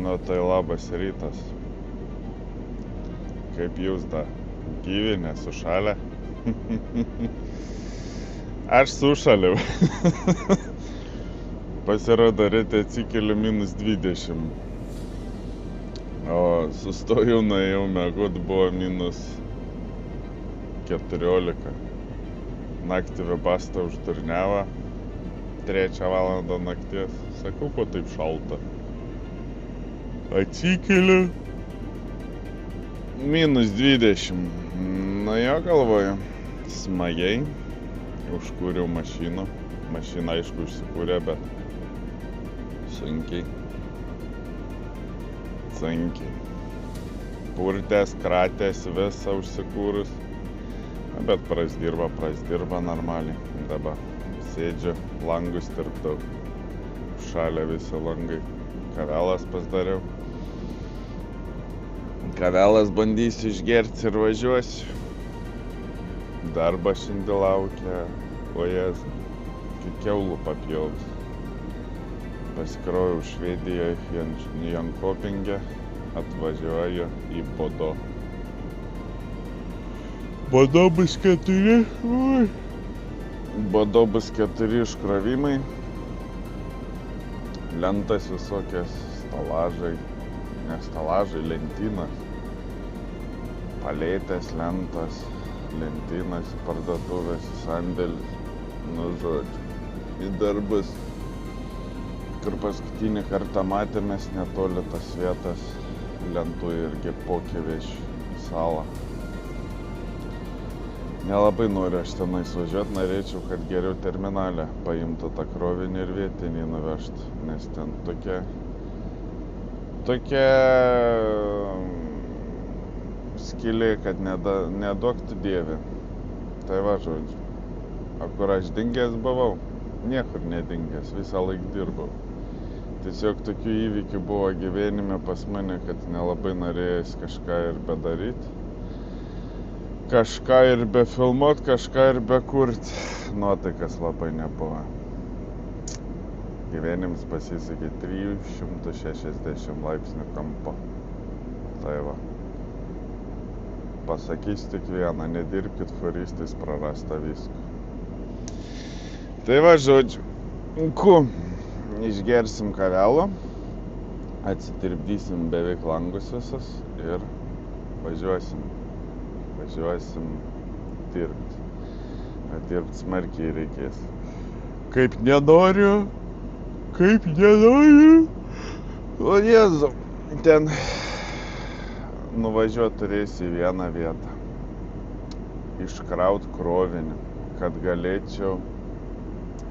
Nu tai labas rytas. Kaip jūs da? Gyvi, nesušalę? Aš sušaliau. Pasirodo, ryte atsikeliu -20. O sustojau, nuėjau miegot, buvo -14. Naktį vebasta užturniavo. 3 valandą nakties. Sakau, ko taip šalta. Atsikeliu. -20. Na jo, galvoju. Smagiai. Užkūriau mašiną. Mašina, aišku, užsikūrė, bet sunkiai. Purtės, kratės, visą užsikūrus. Bet prasdirba normaliai. Dabar sėdžiu, langus tirptau. Šalia visi langai. Kavelas pasidariau. Kavelas bandysiu išgerti ir važiuosiu. Darbas šiandien laukia. O Jėzau, kaip kiaulų papjaus. Pasikroviau Švedijoje, Jankopinge, atvažiuoju į Bodo. Bodo bus 4. Bodo bus 4 iškrovimai. Lentas visokias, lentynas. Palėtės, lentas, lentynas, parduotuvės, sandėlis. Nu, žodžiu, į darbus. Kur paskutinį kartą matėmės netoli tas vietas lentų irgi Pokevičių salą. Nelabai noriu aš tenais važiuoti, norėčiau, kad geriau terminale paimtų tą krovinį ir vietinį nuvežtų, nes ten tokia skylė, kad neduok tu Dieve. Tai va, žodžiu. O kur aš dingęs buvau? Niekur nedingęs, visą laiką dirbau. Tiesiog tokių įvykių buvo gyvenime pas mane, kad nelabai norėjęs kažką ir bedaryti. Kažką ir befilmuot, kažką ir bekurt. Nuotaikas labai nebuvo. Gyvenims pasisekė 360 laipsnių kampo. Tai va. Pasakysiu tik vieną, nedirbkit furistais, prarasta viską. Tai va, žodžiu, išgersim kavelo, atsitirpdysim beveik langus visus ir važiuosim dirbti. Dirbti smarkiai reikės. Kaip nenoriu. O Jėzau, ten nuvažiuoti turėsiu į vieną vietą. Iškraut krovinį, kad galėčiau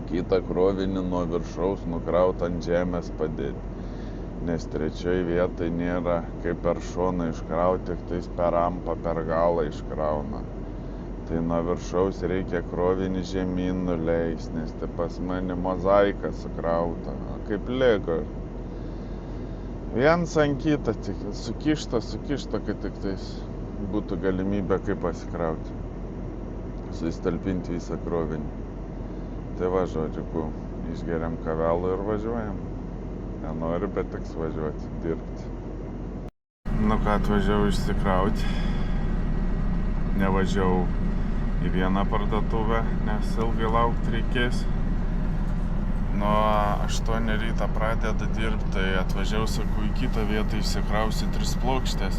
kitą krovinį nuo viršaus nukraut ant žemės padėti. Nes trečioj vietoj nėra kaip per šoną iškrauti, tik tais per rampą, per galą iškrauna. Tai nuo viršaus reikia krovinį žemyn nuleist, nes tai pas mane mozaika sukrauta, kaip Lego. Viens ant kitą tik sukišta, kad tik tais būtų galimybė kaip pasikrauti. Sustalpinti visą krovinį. Tai va, žodžiu, išgeriam kavelų ir važiuojam. Nenoriu, bet teks važiuoti, dirbti. Nu ką, atvažiavau išsikrauti. Nevažiavau į vieną parduotuvę, nes ilgai laukti reikės. Nuo 8 ryto pradeda dirbti, tai atvažiavau, sakau, į kitą vietą išsikrausiu 3 plokštės.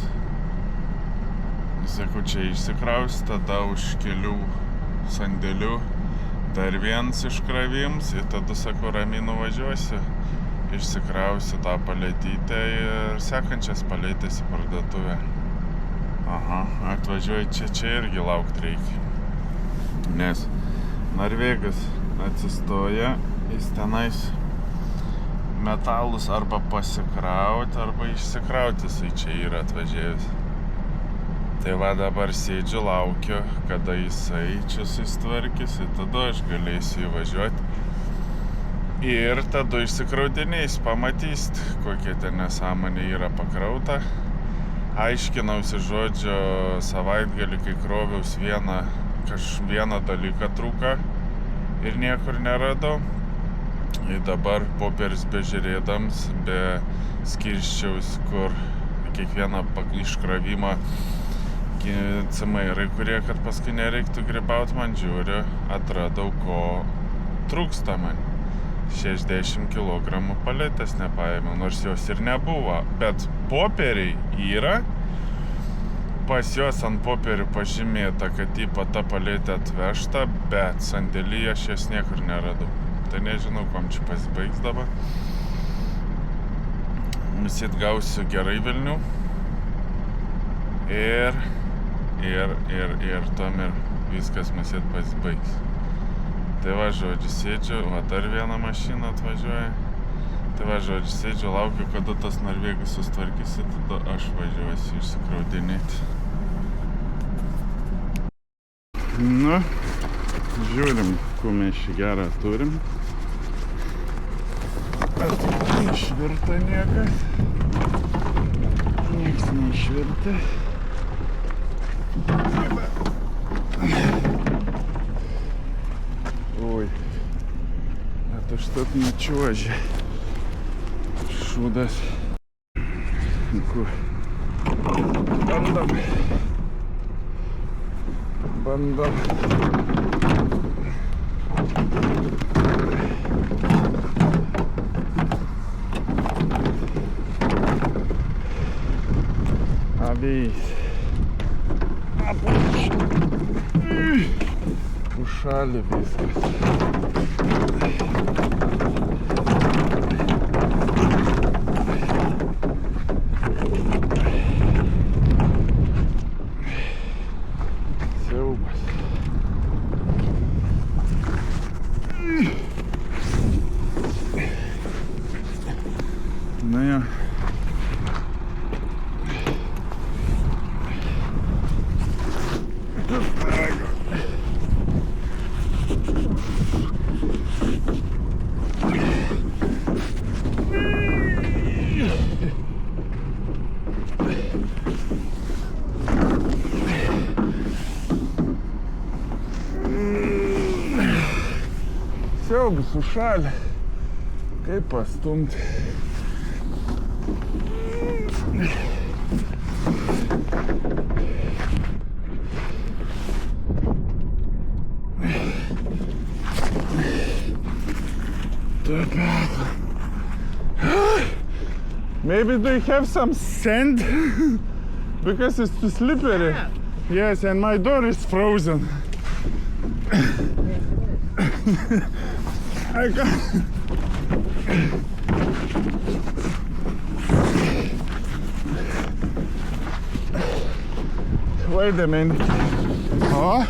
Sakau, čia išsikrausiu, tada už kelių sandėlių dar vienas iškravims ir tada, sakau, ramiai nuvažiuosiu. Išsikrausiu tą palėtytę ir sekančias palėtės į parduotuvę. Aha, atvažiuoju čia irgi laukti reikia. Nes Norvegas atsistoja, jis tenais metalus arba pasikrauti, arba išsikrauti, jisai čia yra atvažiavęs. Tai va dabar sėdžiu, laukiu, kada jisai čia susitvarkys ir tada aš galėsiu įvažiuoti. Ir tada išsikraudiniais pamatysit, kokie ten nesąmonė yra pakrauta. Aiškinausi, žodžio, savaitgalį, kai kroviaus vieną dalyką trūko ir niekur neradau. Ir dabar popieris bežiūrėdams, be skirščiaus, kur kiekvieną iškravimą cimairai, kurie, kad paskui nereiktų gribaut, man žiūriu, atradau, ko trūksta man. 60 kg paletės nepaėmiau, nors jos ir nebuvo, bet popieriai yra. Pas juos ant popierių pažymėta, kad ta paletė atvežta, bet sandėlyje aš jas niekur neradau. Tai nežinau, kuom čia pasibaigs dabar. Matyt, gausiu gerai Vilnių. Ir tom ir viskas matyt pasibaigs. Tai va, žodžiu, sėdžiu, va, dar vieną mašiną atvažiuoja. Tai va, žodžiu, sėdžiu, laukiu, kada tas norvegas sustvarkysi, tada aš važiuosiu išsikraudinėti. Nu, žiūrim, ko mes šį gerą turim. Bet neišvirta niekas. Nieks neišvirta. Ой, это что-то ничего. Шудас. Бандам. Обейсь. Ушали viskas. Siaubas. Nu jo. Siaubas, užšalę. Kaip pastumti. Maybe they have some sand because it's too slippery. Yes, and my door is frozen. I can't. Wait a minute. Oh.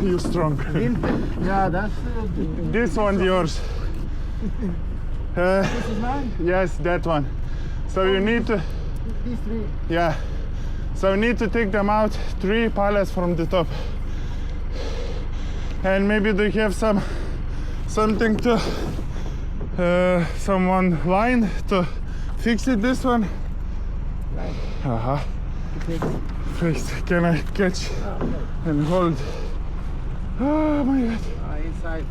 You strong. Yeah, that's This one yours. this is mine. Yes, that one. So you need to, These three. yeah. So you need to take them out 3 pallets from the top. And maybe they have something to someone line to fix it. This one. Right. Uh-huh. Please, can I catch and hold? Oh my god. Inside.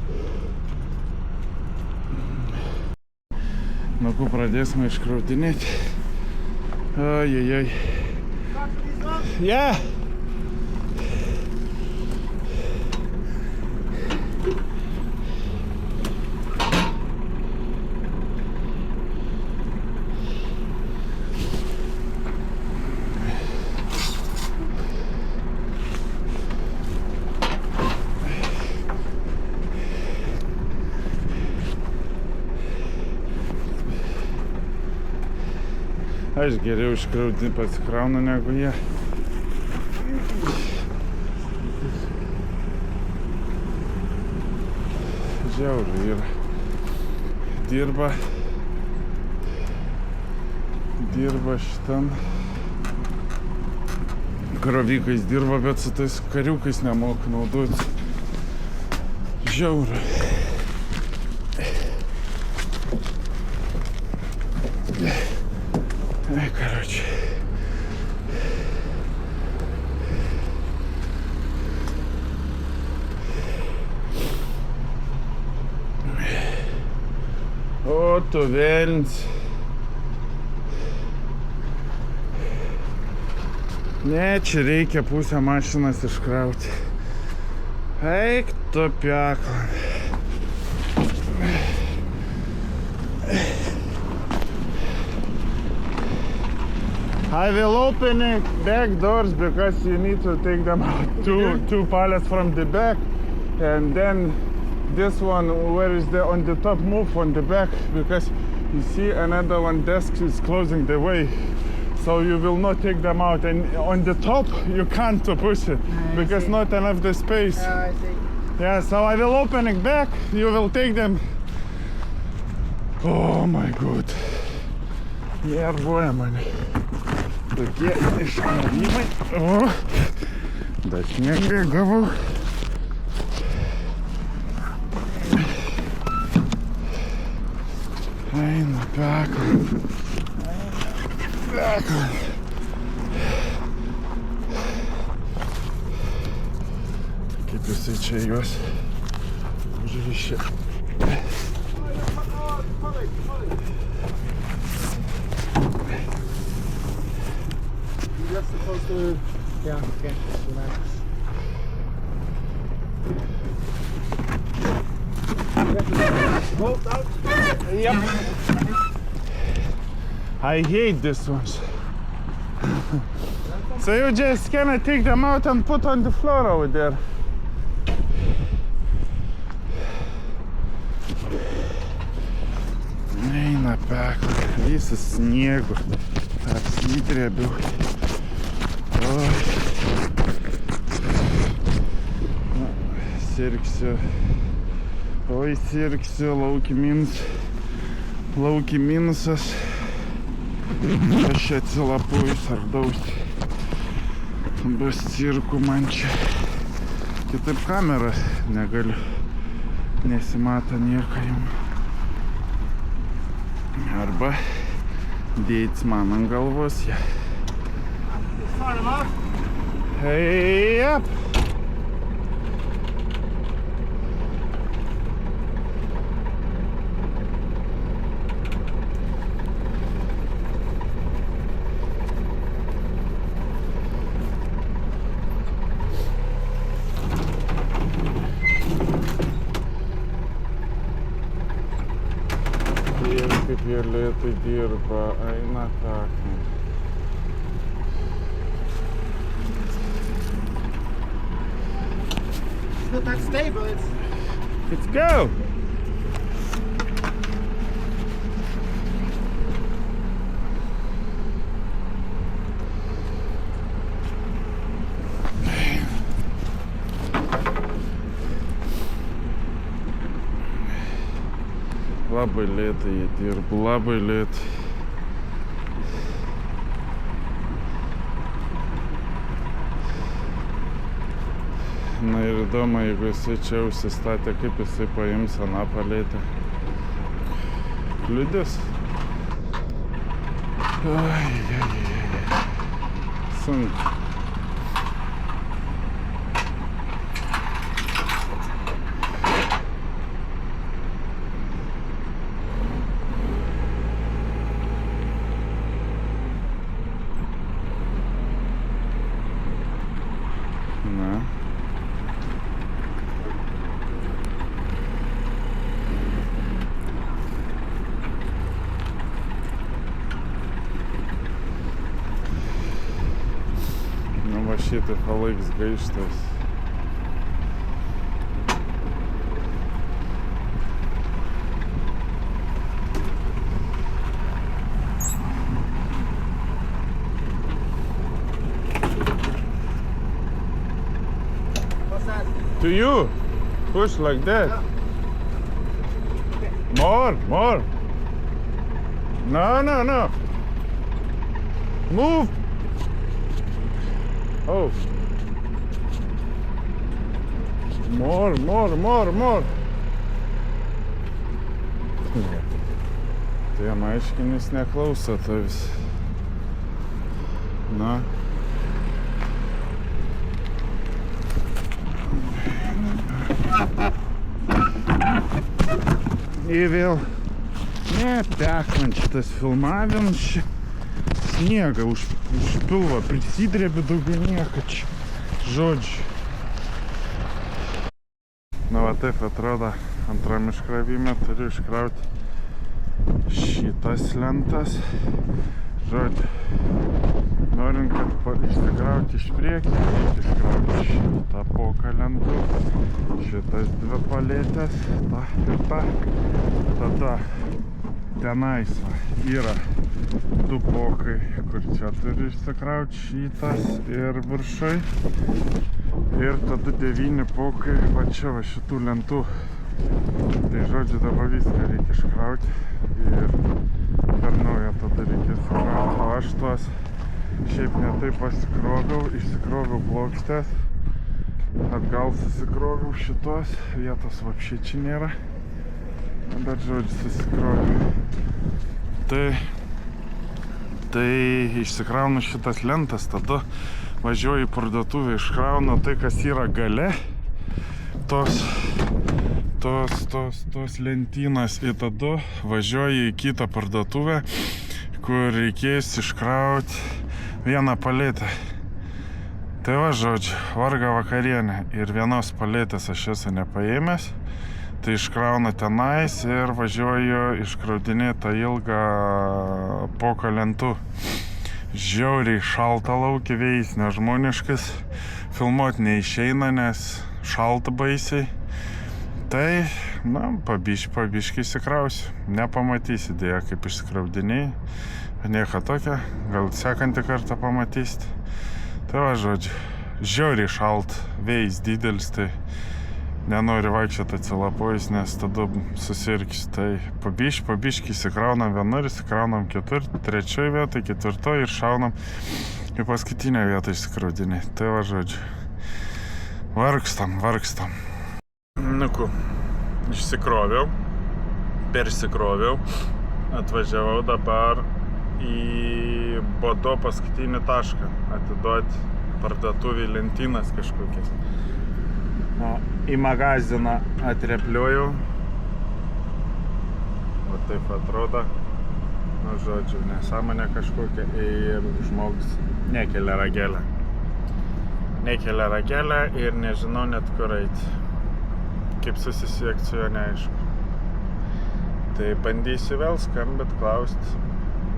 Nuo ko pradėsime iškraudinėti. Ojejoj. Yeah. Aš geriau pasikraunu negu jie. Žiauru yra. Dirba šitam. Karovykais dirba, bet su tais kariukais nemoka naudoti. Žiauru. короче. O, tu velns. Ne, čia reikia pusę mašinas iškrauti. Eik tu pekla. I will open it back doors because you need to take them out. Two pallets from the back, and then this one where is the on the top move on the back, because you see another one desk is closing the way, so you will not take them out, and on the top you can't push it because not enough the space. I see. Yeah, so I will open it back, you will take them. Oh my god. Nervuoja mane. Tokie iškrovimai. O, bet negavau. Eina pekla. Pekla. Kaip jisai čia juos užrišė. You're supposed to... Yeah, okay. Relax. Bolt out? Yep. I hate this ones. So you just gonna take them out and put on the floor over there. Eina pekla, visas sniegu, apsidrėbiau. Oi. Sirgsiu. Oi, sirgsiu, laukiminusas. Aš čia atsilapuoju, sardausi. Bus cirkų man čia. Kitaip kamera negaliu. Nesimato nieko jums. Arba dėtis man ant galvos. Ja. Start him off. Hey, up! Kaip jie lėtai dirba, eina takai. It's not that stable. Let's go! Labai lėtai jie dirba, labai lėtai. Na ir įdomu, jeigu jisai čia užsistatė, kaip jisai paims aną paletę. Kliudės? Ai. Sunku. Na. Nu va šitai palaiks gaištas. What's that? To you, push like that. Yeah. More. No. Move. Oh. More. Tai jam aiškinis neklauso to vis. Na. Ir vėl netekant šitas filmavimas čia sniegą užpilva, prisidrėbi daugiau nieko čia. Žodžiu. Na va taip atrodo, antram iškravime turiu iškrauti šitas lentas. Žodžiu, norint, kad išsikrauti iš priekį, reikia iškrauti šitą poką lentų, šitas dvi palėtės, ta ir ta. Tada tenais yra du pokai, kur čia turi išsikrauti šitas ir viršui. Ir tada 9 pokai va čia va šitų lentų. Tai žodžiu, dabar viską reikia iškrauti ir per naują tada reikės sukrauti. O aš tuos šiaip ne taip pasikroviau, išsikroviau plokštės, atgal susikroviau šitos, vietos vapščiai čia nėra, bet žodžiu susikroviau. Tai išsikraunu šitas lentas, tada važiuoju į parduotuvę, iškraunu tai, kas yra gale, tos lentynas, ir tada važiuoju į kitą parduotuvę, kur reikės iškrauti vieną palėtę. Tai va, žodžiu, varga vakarienė ir vienos palėtės aš esu nepaėmęs, tai iškraunu tenais ir važiuoju iškraudinėti tą ilgą poką lentų. Žiauriai šalta laukia, vėjas nežmoniškas, filmuoti neišeina, nes šalta baisiai. Tai, na, pabiškai įsikrausiu. Nepamatysi dėja, kaip išsikraudiniai. Nieko tokia, gal sekantį kartą pamatysit. Tai va, žodžiu, žiauriai šalt, vėjas didelis, tai nenori vaikščioti atsilapojus, nes tada susirkis. Tai pabiškai įsikraunam vienur, įsikraunam kitur, trečioje vietoje, ketvirtoje ir šaunam į paskutinę vietą išsikraudiniai. Tai va, žodžiu, vargstam. Nuku, išsikroviau, persikroviau, atvažiavau dabar į Bodo paskutinį tašką, atiduoti parduotuvį lentynas kažkokias. O į magaziną atrepliuoju, o taip atrodo, nu žodžiu, nesąmonė kažkokia, ir žmogus nekelia ragelę ir nežinau net kur eiti. Kaip susisiekti su juo neaišku. Tai bandysiu vėl skambint, klausti,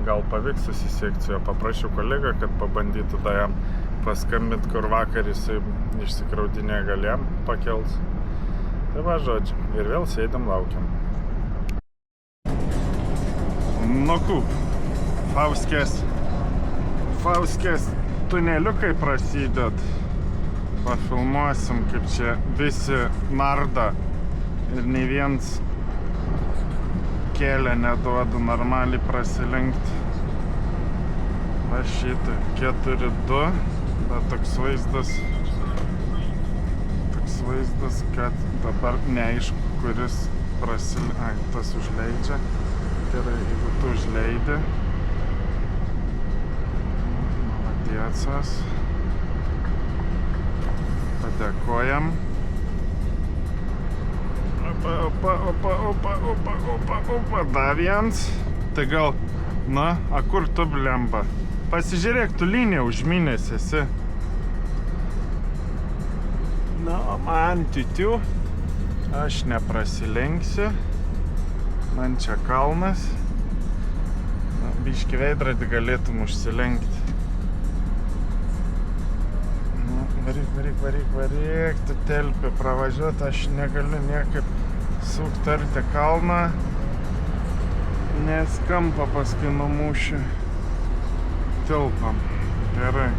gal pavyks susisiekti su juo. Paprašiau kolegą, kad pabandytų da jam paskambint, kur vakar jisai išsikraudinė, gal jam pakels. Tai va, žodžiu, ir vėl sėdam, laukiam. Nuku, Fauskės tuneliukai prasided. Pafilmuosim, kaip čia visi narda ir nei viens kėlę neduoda normaliai prasilenkti. Va šitą 4-2, bet toks vaizdas, kad dabar neaišku, kuris tas užleidžia. Gerai, jeigu tu užleidi, maladiecas. Padėkojam. Opa, dar viens. Tai gal, na, a kur tu blemba? Pasižiūrėk, tu liniją užminęs esi. Na, o man titiu, aš neprasilenksiu. Man čia kalnas. Na, biškį veidrodį galėtum užsilenkti. Varyk, tu telpi pravažiuoti, aš negaliu niekaip suktarti kalną, nes kampą paskui numušiu. Tilpam. Gerai.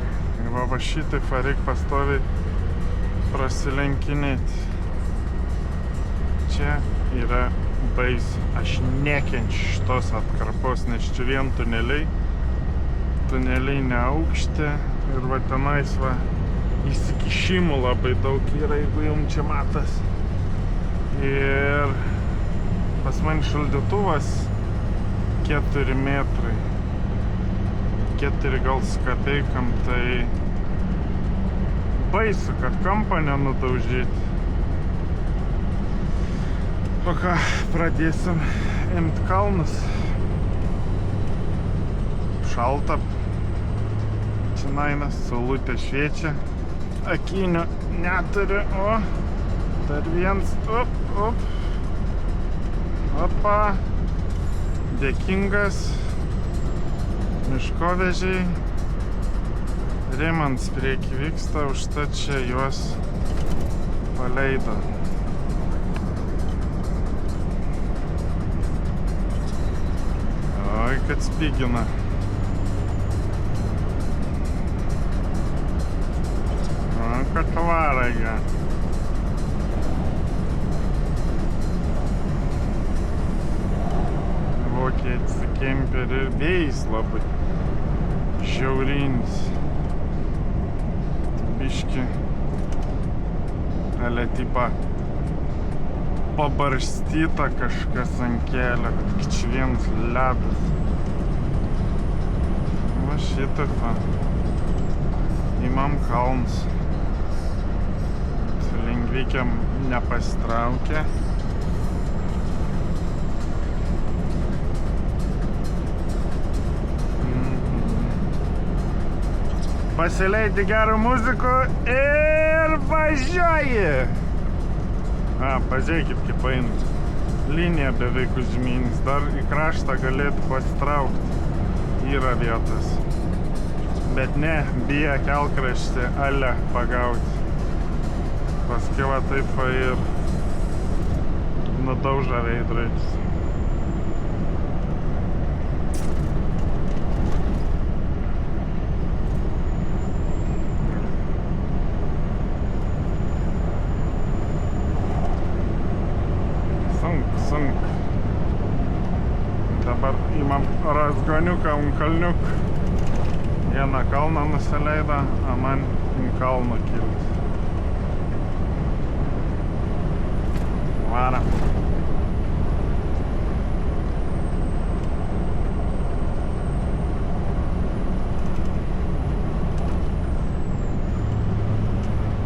Va šitaip varyk pastoviai prasilenkinėti. Čia yra baisu. Aš nekenčiu šitos atkarpos, nes čia vien tuneliai neaukšti ir va tenais va įsikišimų labai daug yra, jeigu jums čia matas. Ir pas man šaldytuvas 4 metrai. 4 gal su kapeikam, tai baisu, kad kampą nenudaužyti. O ką, pradėsim imt kalnus. Šalta. Činainas, saulutė šviečia. Akinių neturiu, o. Dar viens, op. Opa. Dėkingas. Miškovežiai. Remans prieki vyksta, užtat čia juos paleido. Oi, kad spygina. Kad varaiga. Vokietis kemperį ir vėjas labai šiaurinis. Biški ale tipa pabarstyta kažkas ant kelio, kad vienas ledas. Va šitaip va. Imam kalnus. Lengvikiam nepasitraukia. Pasileidi gerą muziką ir važiuoji. Pažiūrėkit, kaip eina. Linija beveik užmynus. Dar į kraštą galėtų pasitraukti. Yra vietas. Bet ne, bijo kelkraštį ale pagauti. Paskui va taip va ir nudauža veidrais. Sunk. Dabar imam razgoniuką un kalniuk. Vieną kalną nusileido, a man in kalną kilt. Varam.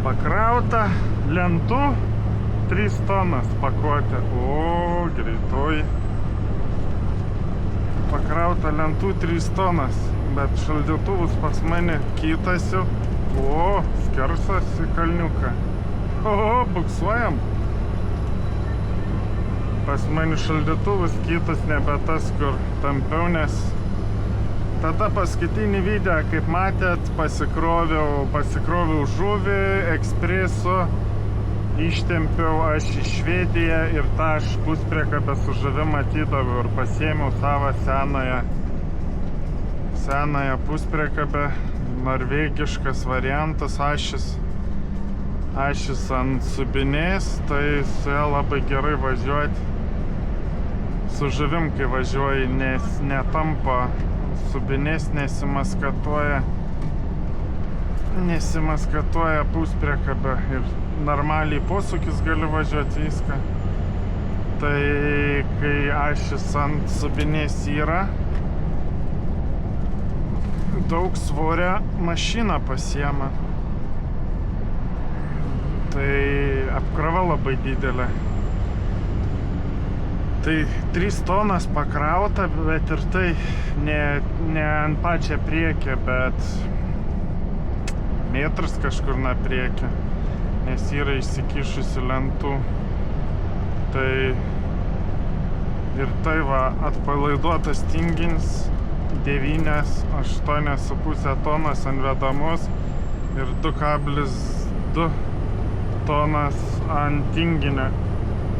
Pakrauta lentų 3 tonas pakuotė. O, greitoji. Pakrauta lentų 3 tonas, bet šaldytuvus pas mane kitasiu. O, skersas į kalniuką. O, buksuojam. Pas mane šaldytuvas kitas nebe tas, kur tampiau, nes tada paskutinį video, kaip matėt, pasikroviau žuvį, ekspresu, ištempiau aš į Švediją ir tą aš puspriekabę su žuvim matydavau ir pasiėmiau savo senąją puspriekabę, norvegiškas variantas, ašis ant subinės, tai su ją labai gerai važiuoti. Su žuvim, kai važiuoji, nes netampa subinės, nesimaskatuoja puspriekabę ir normaliai posūkis gali važiuoti viską. Tai kai ašis ant subinės yra, daug svorio mašina pasiema. Tai apkrova labai didelė. Tai 3 tonas pakrauta, bet ir tai ne ant pačią priekę, bet metras kažkur nuo priekį, nes yra išsikišusi lentų. Tai ir tai va atpalaiduotas tinginis 9,8,5 tonas ant vedamos ir 2,2 tonas ant tinginio.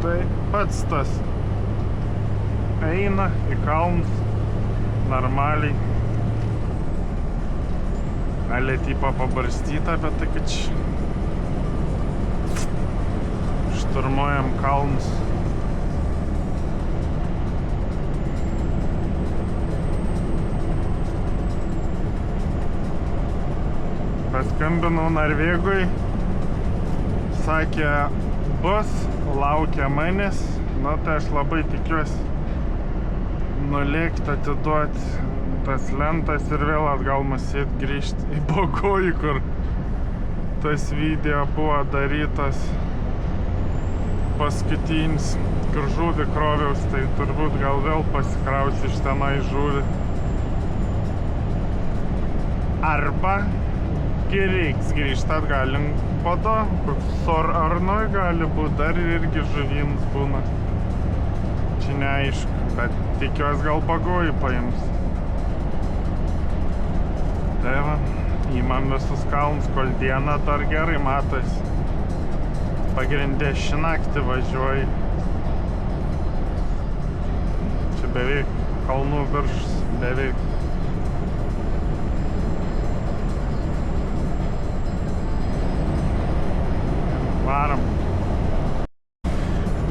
Tai pats tas eina į kalnus normaliai. Ale tipo pabarstyta, bet tai kad šturmuojam kalnus. Paskambinau Norvegui, sakė, bus, laukia manęs, nu tai aš labai tikiuosi nulėkti atiduoti tas lentas ir vėl atgal masėt grįžti į Bogojų, kur tas video buvo darytas paskutinis, kur žuvį kroviaus, tai turbūt gal vėl pasikrausi iš tenai žuvį. Arba kai reiks grįžti atgal link Bodo, koks Sor Arnoj gali būt, dar irgi žuvims būna. Čia neaišku, bet tikiuosi gal Bogojų paims. Tai va, įmam visus kalnus, kol dieną dar gerai matosi. Pagrindė šį naktį važiuoju. Čia beveik kalnų viršus, beveik. Varam.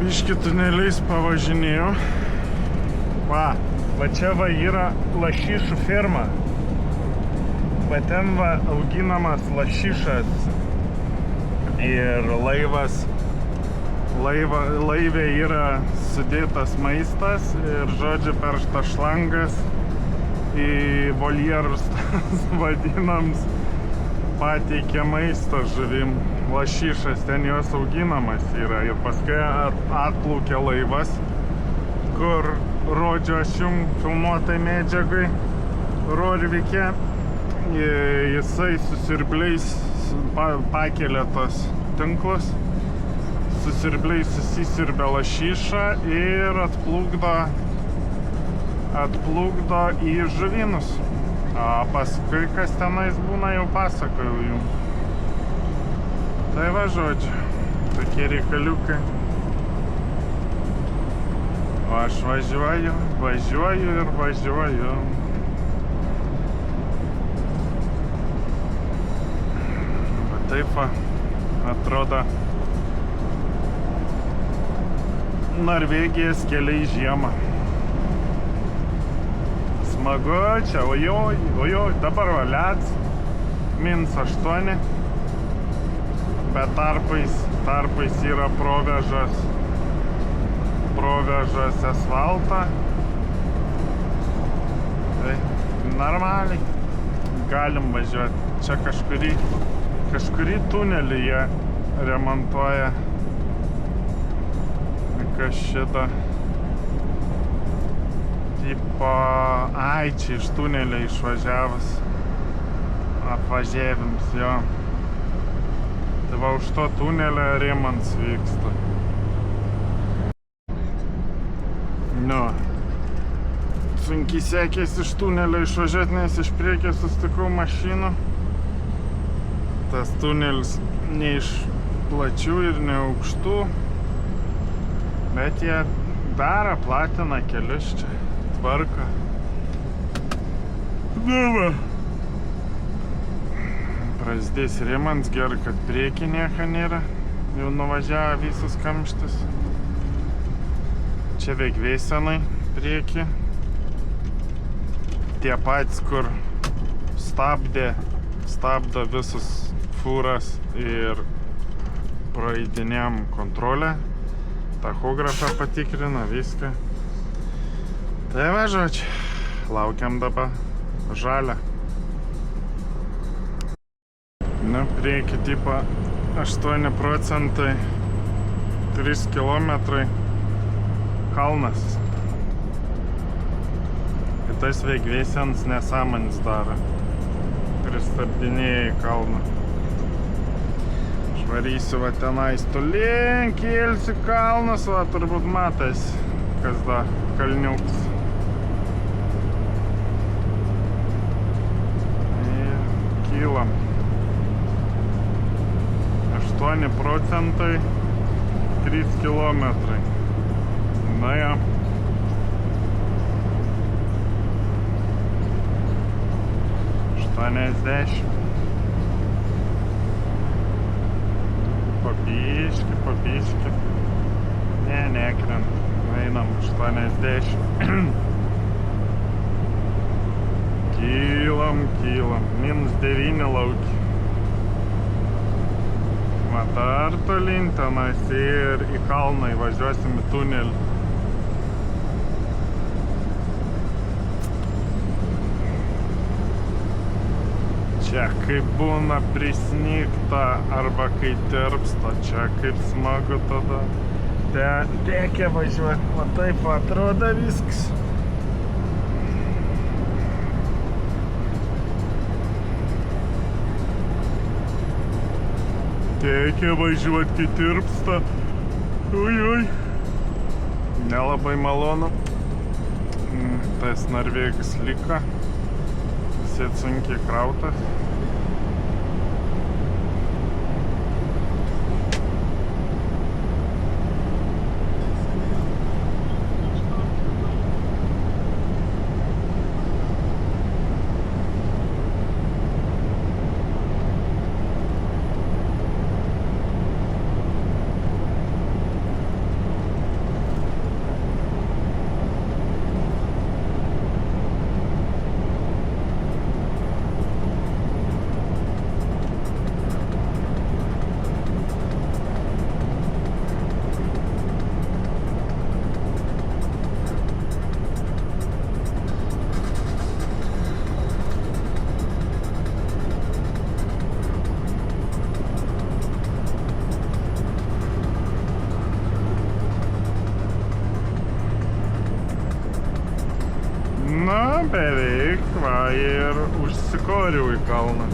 Biški tuneliais pavažinėjau. Va čia va yra lašišų ferma. Va ten va auginamas lašišas. Ir laivė yra sudėtas maistas ir žodžiu per šitas šlangas į voljerus vadinams pateikia maistą žuvim. Lašišas ten jos auginamas yra ir paskui atplaukia laivas, kur rodžiu aš jums filmuotai medžiagai Rorvike. Jisai su siurbliais pakelia tos tinklus, su siurbliais susisiurbia lašišą ir atplukdo į žuvynus. O paskui kas tenais būna, jau pasakojau jums. Tai va žodžiu, tokie reikaliukai. O aš važiuoju ir važiuoju. Va taip va, atrodo Norvegijos keliai žiemą. Smagu čia, ojoj, dabar va ledas, -8. Bet tarpais yra provežas asfaltą. Tai normaliai galim važiuoti. Čia kažkurį tunelį jie remontuoja. Kas šitą tipo, čia iš tunelio išvažiavus, apvažiavims jo. Tai va už to tunelio remontas vyksta. Nu, sunkiai sekėsi iš tunelio išvažiuoti, nes iš priekio sustikau mašinų. Tas tunelis ne iš plačių ir ne aukštų, bet jie daro, platina kelius čia, tvarko. Nu va. Prasidės remontas, gerai, kad priekį nieko nėra. Jau nuvažiavo visus kamštis. Čia veik veisenai priekį. Tie patys, kur stabdo visus fūras ir praeidinėjom kontrolę. Tachografą patikrina, viską. Tai va žodžiu, laukiam dabar žalę. Nu, prieki tipo 8 procentai, 3 kilometrai kalnas. Ir tas veik veisians nesąmanis daro. Pristabdinėja į kalną. Švarysiu va tenais tolyn, kelsiu kalnas, va turbūt matais, kas da kalniuks. Ir kylam. 8 procentai, 3 kilometrai. Na ja. Pabiški. Ne, nekrent. Einam 80. Kylam. -9 lauki. Dar tolyn tenais ir į kalną įvažiuosim į tunelį. Čia kaip būna prisnigta arba kai tirpsta, čia kaip smagu tada. Reikia važiuoti, va taip atrodo viskas. Reikia važiuoti, kai tirpsta. Oi. Nelabai malonu. Tas Norvegis liko. Visi sunkiai krautas. Na, beveik, va, ir užsikoriau į kalną.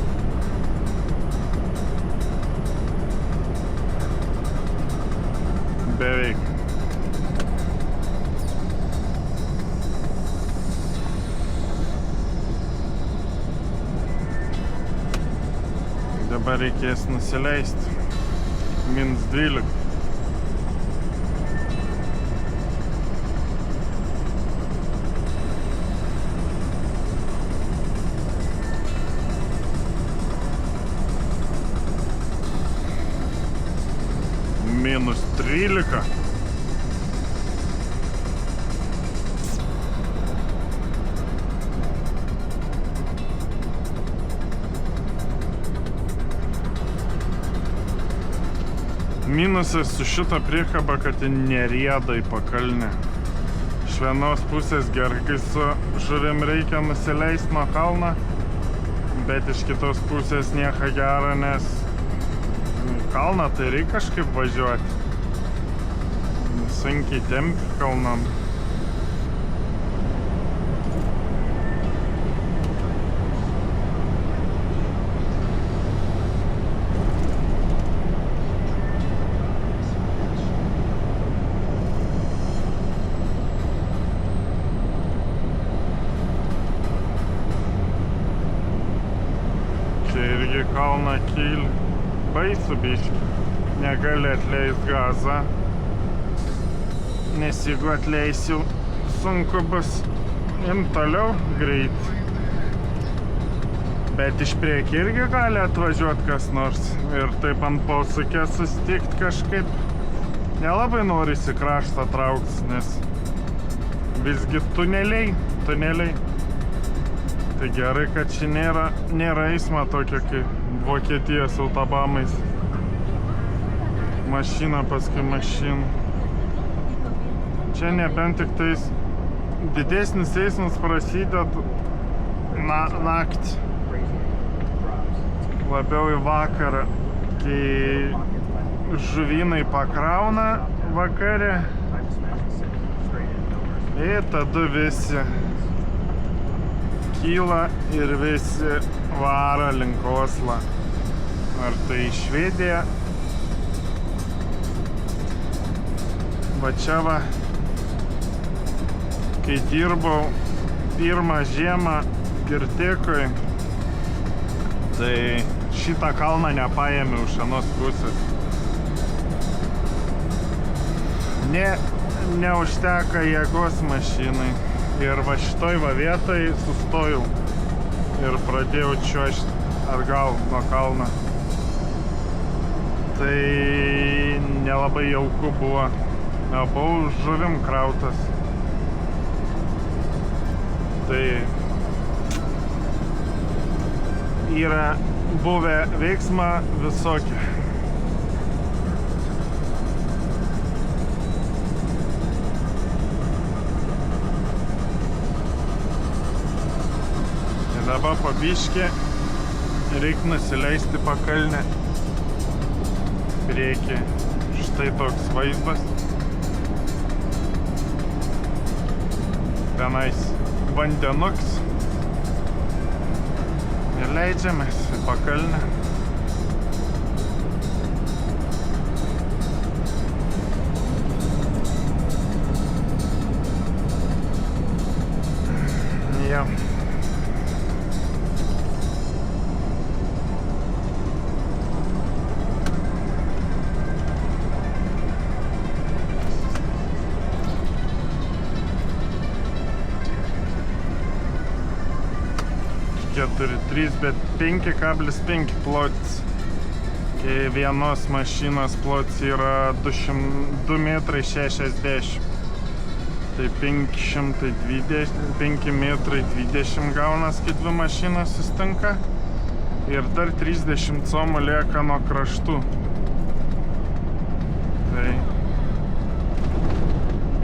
Beveik. Dabar reikės nusileisti. -12. -13. Minusas su šita priekaba, kad nerieda į pakalnę. Iš vienos pusės gerai, kai su žuvim reikia nusileisti nuo kalno, bet iš kitos pusės nieko gero, nes kalną tai reikia kažkaip važiuoti. Sunkiai tempi kalnam. Čia irgi kalną kyli. Baisu biškį. Negali atleist gazą. Nes jeigu atleisiu, sunku bus imt toliau greit. Bet iš priekį irgi gali atvažiuoti kas nors. Ir taip ant posūkio susitikt kažkaip. Nelabai norisi kraštą trauktis, nes visgi tuneliai. Tai gerai, kad čia nėra eismo tokio kaip Vokietijos autobamais. Mašina paskui mašina. Čia nebent tik tais didesnis eismas prasideda naktį. Labiau į vakarą, kai žuvynai pakrauna vakare. Ir tada visi kyla ir visi varo link Oslo. Ar tai Švedija. Va čia va, kai dirbau pirmą žiemą Girtekoj, tai šitą kalną nepaėmiau iš anos pusės. Neužteka jėgos mašinai. Ir va šitoj va vietoj sustojau ir pradėjau čiuožti atgal nuo kalno. Tai nelabai jauku buvo. Buvau žuvim krautas. Tai yra buvę veiksmą visokie. Dabar po biškį Reikia nusileisti pakalnę. Prieky štai toks vaizdas. Tenais vandenuks. Ir leidžiamės į pakalnę. Ja. Keturi, 3, bet 5,5 plotis. Vienos mašinos plotis yra 2,60 metrai. Tai 5,20 metrai gaunas, kai dvi mašinas sustinka. Ir dar 30 comų lieka nuo kraštų. Tai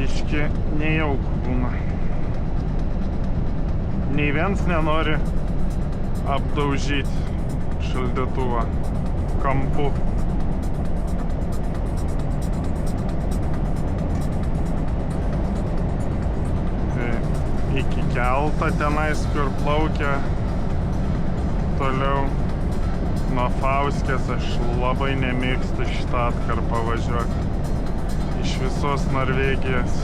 biški nejauku būna. Nei viens nenori apdaužyti šaldytuvą kampu. Tai iki kelto tenais, kur plaukia toliau nuo Fauskės, aš labai nemėgstu šitą atkarpą važiuoti. Iš visos Norvegijos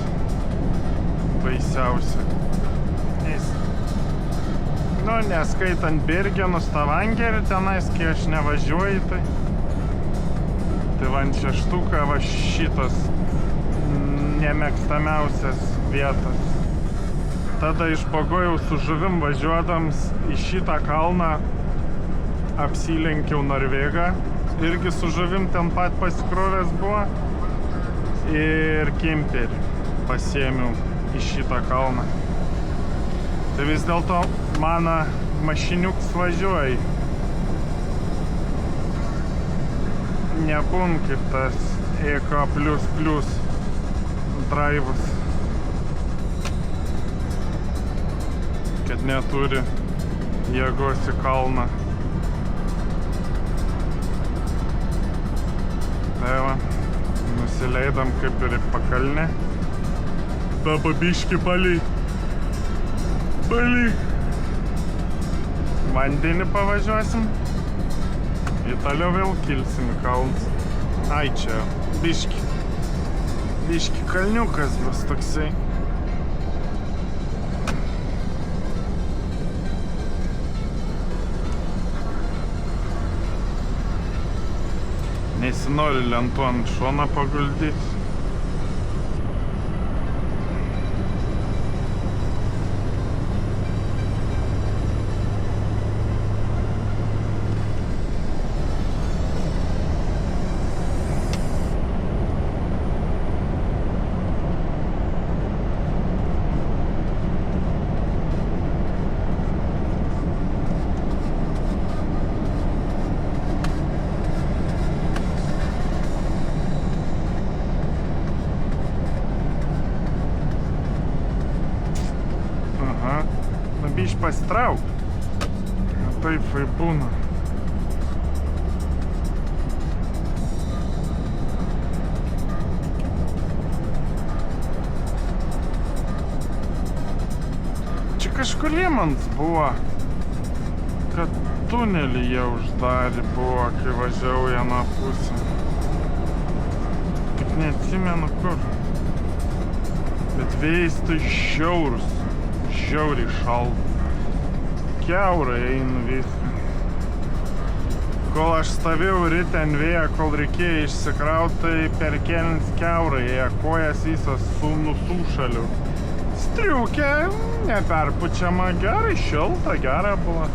baisiausia. Nu, neskaitant Bergenų, Stavangerį tenais, kai aš nevažiuoju, tai van šeštuką va šitas nemėgstamiausias vietas. Tada iš Bogojaus su žuvim važiuodams į šitą kalną apsilenkiau Norvegą. Irgi su žuvim ten pat pasikrovęs buvo. Ir kemperį pasiėmiau į šitą kalną. Tai vis dėlto mano mašiniuks važiuoja. Nebūn kaip tas EK++ draivas, kad neturi jėgos į kalną. Tai va, nusileidom kaip ir į pakalnę. Dabar biški palei vandenį pavažiuosim. Ir toliau vėl kilsim į kalnus. Ai, čia biški kalniukas bus toksai. Nesinori lentų ant šono paguldyti. Biški pasitrauk. Taip būna. Čia kažkur Liemans buvo, kad tunelį jie uždarė buvo, kai važiavau į aną pusę. Tik neatsimenu kur. Bet vėjas tai žiaurus. Žiauriai šalta. Kiaurai einu viską. Kol aš stovėjau ryte ant vėjo, kol reikėjo išsikrauti, tai per kelnes kiaurai ėjo, kojas visas nusušaliu. Striukė neperpučiama, gerai, šilta, gera buvo.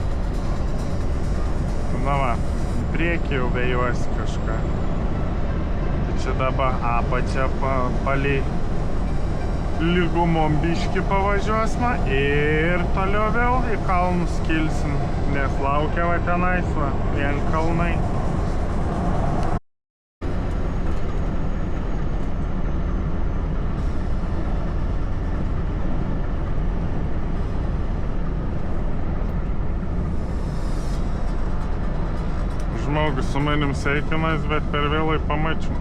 Na va, priekį jau vėjuosi kažką. Tai čia dabar apačia palei lygumom biški pavažiuosime ir toliau vėl į kalnus kilsim, nes laukia va tenais va, vien kalnai. žmogus su manim sveikinas, bet per vėlai pamačiau.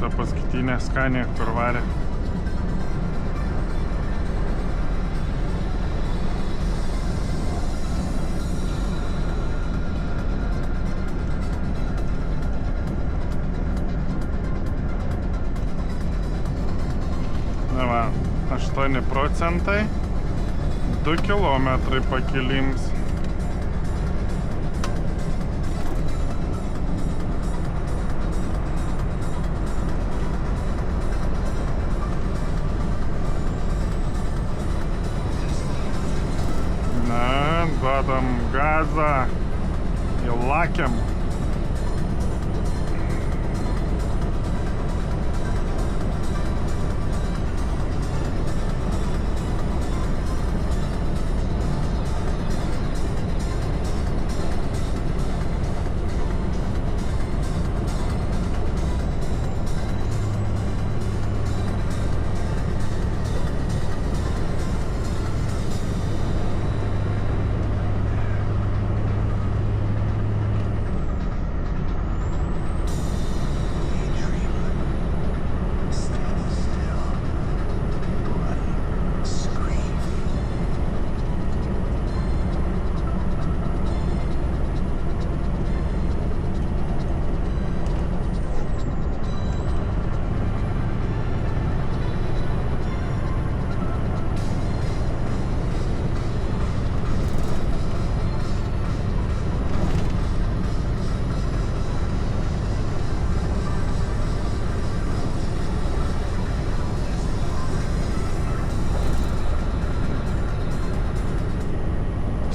Ta paskutinė skanė, kur varė. Na va, 8 procentai, 2 kilometrai pakilims. Duodam gazą į lakiam.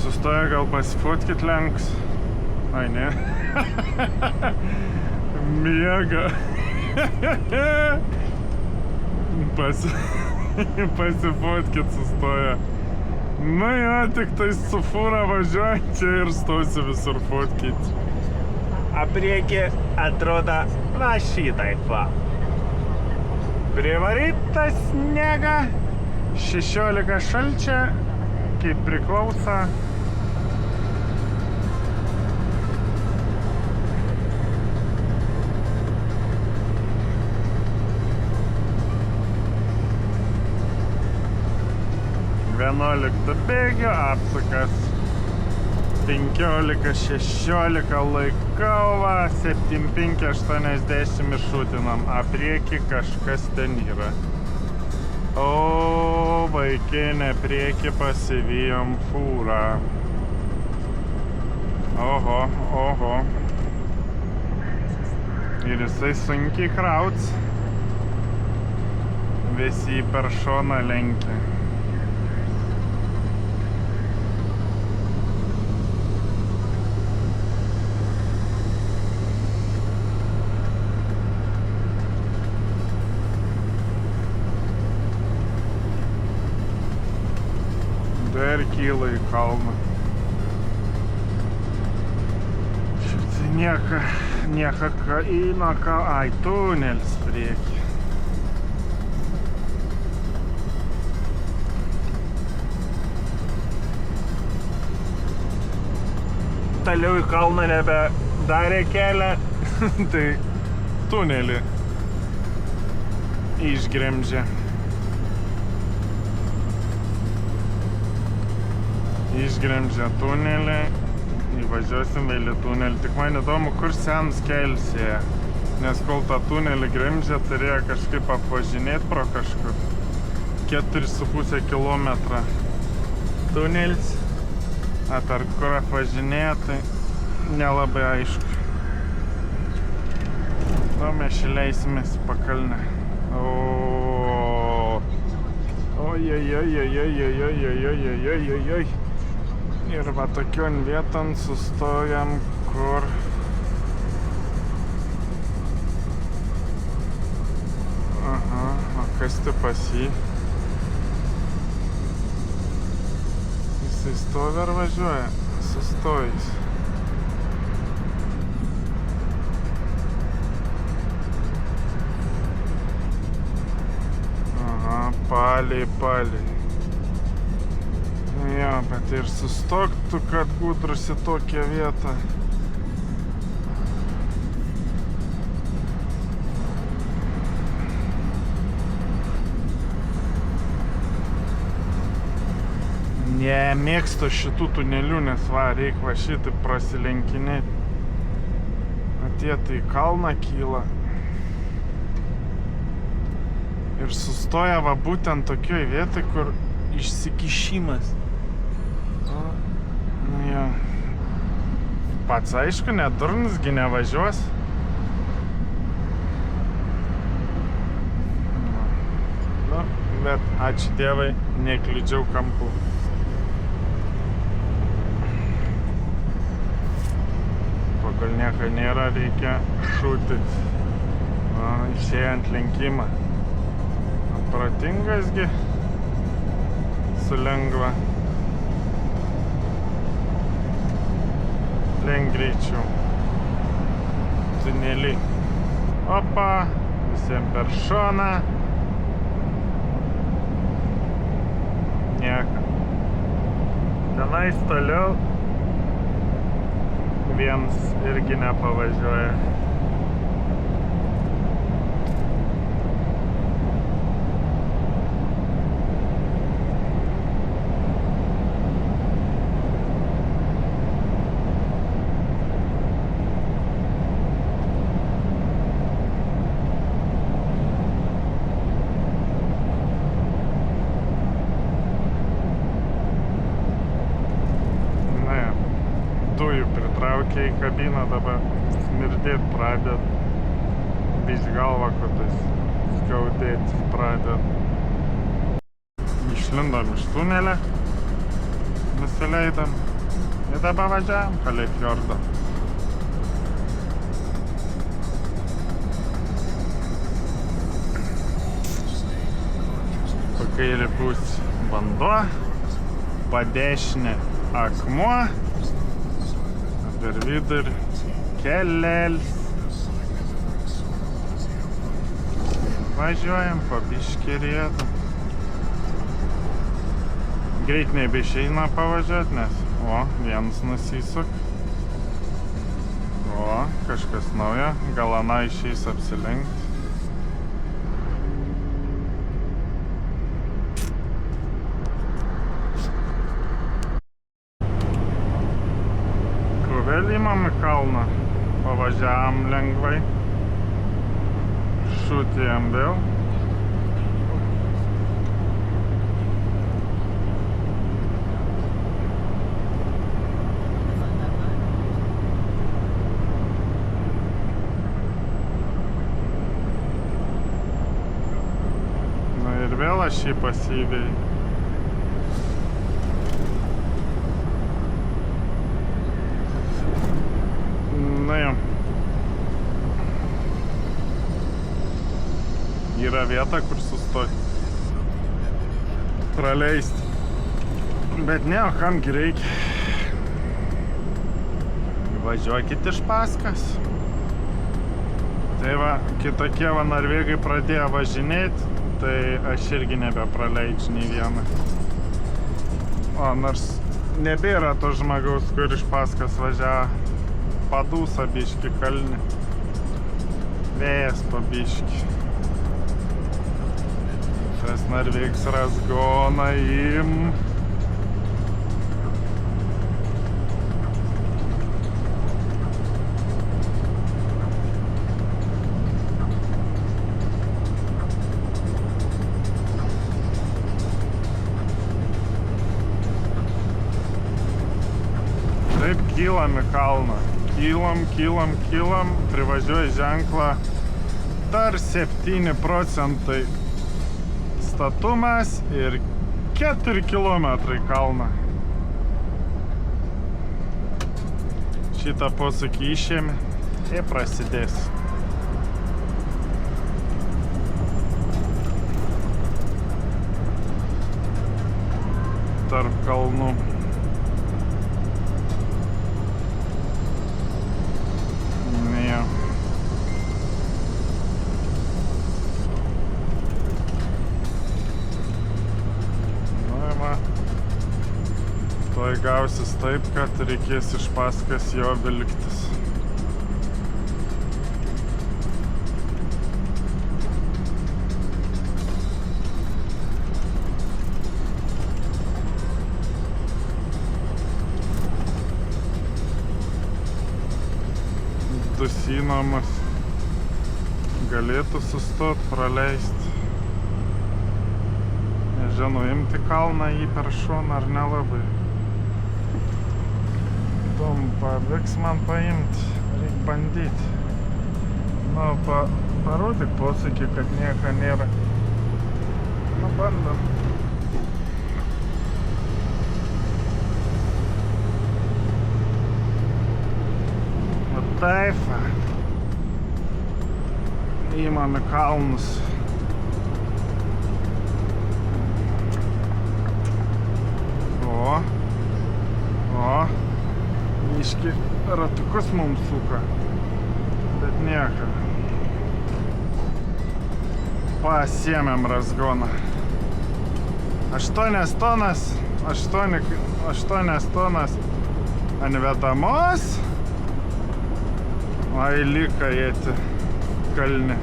Sustoja, gal pasifotkit lenks. Ai, ne. Miega. Pasifotkit sustoja. Nu jo, tik tai su fūra važiuoja čia ir stosi visur fotkit. A prieki atrodo va šitaip va. Privaryta snega, 16 šalčia, kaip priklauso. Vienuolikta bėgio apsukas, 15-16 laikau, 75-80 iššūtinam, a prieki kažkas ten yra. O vaikinė, prieki pasivijom fūrą. Oho, oho. Ir jisai sunkiai krauts. Visi per šoną lenkia. Dar kyla į kalną. Šitai nieka eina, ai, tunelis prieki. Toliau į kalną nebedarė kelią. Tai tunelį išgremžė. Išgremžė tunelį, įvažiuosim vėl į tunelį. Tik man įdomu, kur senas kelias ėjo. Nes kol tą tunelį gremžė, turėjo kažkaip apvažinėti pro kažkur. 4,5 kilometrą tunelis. A per kur apvažinėjo, tai nelabai aišku. Nu, mes įleisimės į pakalnę. Oi. Ir va tokion vieton sustojam, kur aha, o kas tai pas jį? Jisai stovi ar važiuoja? Sustojus. Aha, palei. Jo, bet ir sustok tu, kad gudrus į tokią vietą. Nemėgstu šitų tunelių, nes va, reik va šitai prasilenkinėti. Tie tai kalną kyla. Ir sustoja va būtent tokioj vietoj, kur išsikišimas. Nu jo. Pats aišku, nedurnsgi nevažiuos. Nu, bet ačiū Dievai, nekliudžiau kampų. Kol nieko nėra, reikia šūtis. Išėjant lenkimą. Protingasgi su lengva. Lenk greičiau. Tunelį. Opa, visiems per šoną. Nieko. Tenais toliau viens irgi nepavažiuoja. Pritraukė į kabiną, dabar smirdėt pradėt. Bišt galva kotais skaudėt pradėt. Išlindom iš tunelio, nusileidom ir dabar važiavam palei fjordą. Po kairį pusę vanduo, po dešinę akmuo. Per vidurį kelelis. Važiuojam po biškį riedam. Greit nebeišeina pavažiuoti, nes vienas nusisuk. Kažkas naujo, gal ana išeis apsilenkti. Vėl imam į kalną, pavažiavam lengvai, šutėjam vėl. Na ir vėl aš jį pasyviai. Yra vieta, kur sustoti. Praleisti. Bet ne, o kamgi reikia. Važiuokit iš paskas. Tai va, kitokie va norvegai pradėjo važinėti, tai aš irgi nebepraleidžiu nei vieną. Nors nebėra to žmogaus, kur iš paskas važiavo. Padūsa biški kalnį. Vėjas po biški. Tas norvegs razgona im. Taip kylam į kalną. Kylam, privažiuoja ženklą. Dar 7 procentai statumas ir 4 kilometrai kalną. Šitą posūkį išėmė ir prasidės. Tarp kalnų. Tuoj gausis taip, kad reikės iš paskas jo vilktis. dusynamas. Galėtų sustot, praleist. Nežinau, imti kalną jį per šoną ar nelabai. Įdomu, pavyks man paimti. Reik bandyti. Nu, parodyk posūkį, kad nieko nėra. Nu, bandom. Taifa. Įmam į kalnus. O. Iški ratukus mums suka. Bet nieko. Pasiėmėm razgoną. 8 tonas. 8 tonas ant vedamos. Ai, lika jėti kalne.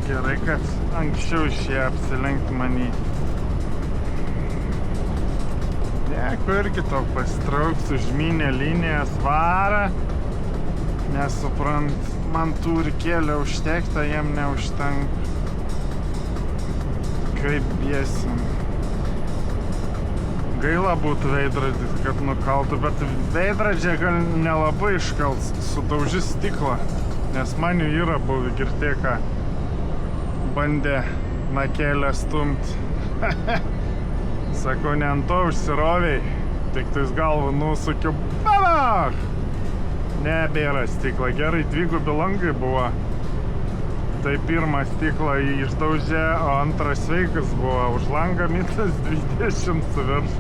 Gerai, kad anksčiau šie apsilenkt manį. Nieko irgi to pasitrauks, užmynė liniją svarą. Nesuprant, man turi kėlę užtekta, jiem neužtenka. Kaip biesim. Gaila būtų veidrodis, kad nukaltų, bet veidrodžiai gal nelabai iškals, sudaužys stiklą, nes man jų yra buvę girtėka, bandė nakelę stumt. Sakau, ne ant to užsiroviai, tik tais galvą nusukiu, babach! Nebėra stikla, gerai, 2 langai buvo. Tai pirmą stiklą jį išdaužė, o antras sveikas buvo. Už langą mitas 20 su virš.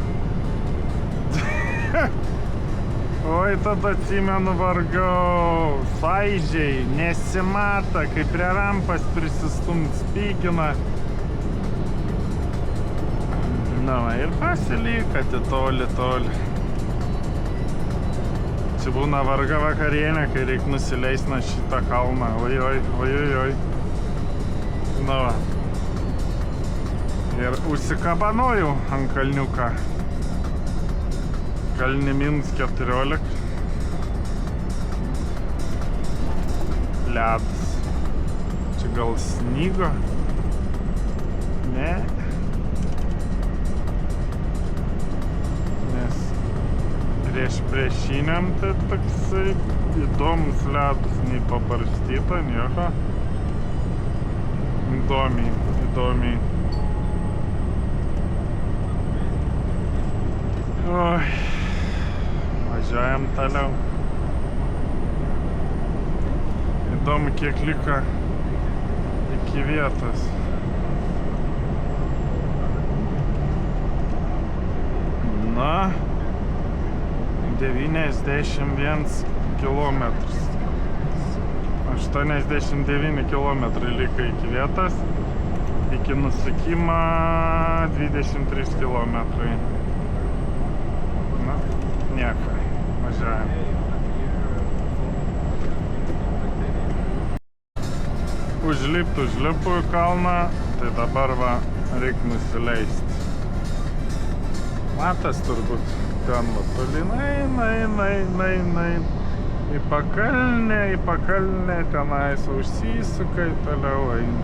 Oi, tada atsimenu vargau. Saižiai, nesimata, kai prie rampas prisistumt spygina. Na, ir pasilyka toli. Čia būna varga vakarienė, kai reik nusileist nuo šitą kalną. Oi. Na va. Ir užsikabanojau ant kalniuką. Kalnį -14. Ledas. Čia gal snygo? Ne. Nes priešiniam tai toksai įdomus ledas, nei pabarstyta, nieko. Įdomiai. Oi, važiuojam toliau. Įdomu, kiek liko iki vietos. Na, 91 kilometras. 89 kilometrai liko iki vietos. Iki nusukimo 23 kilometrai. Na, nieko. Važiuojam. Užlipu į kalną, tai dabar va reik nusileisti. Matas turbūt ten va tolin eina. Į pakalnę tenais užsisuka ir toliau eina.